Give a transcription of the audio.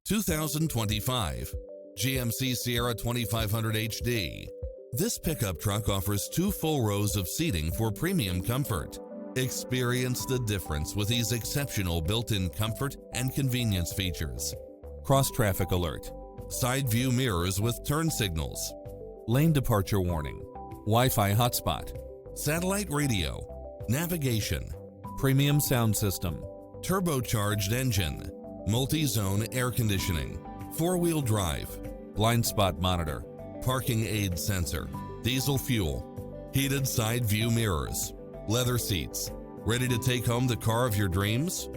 2025 GMC Sierra 2500HD. This pickup truck offers 2 full rows of seating for premium comfort. Experience the difference with these exceptional built-in comfort and convenience features. Cross-traffic alert, side view mirrors with turn signals, lane departure warning, Wi-Fi hotspot, satellite radio, navigation, premium sound system, turbocharged engine, multi-zone air conditioning, 4-wheel drive, blind spot monitor, parking aid sensor, diesel fuel, heated side view mirrors, leather seats. Ready to take home the car of your dreams?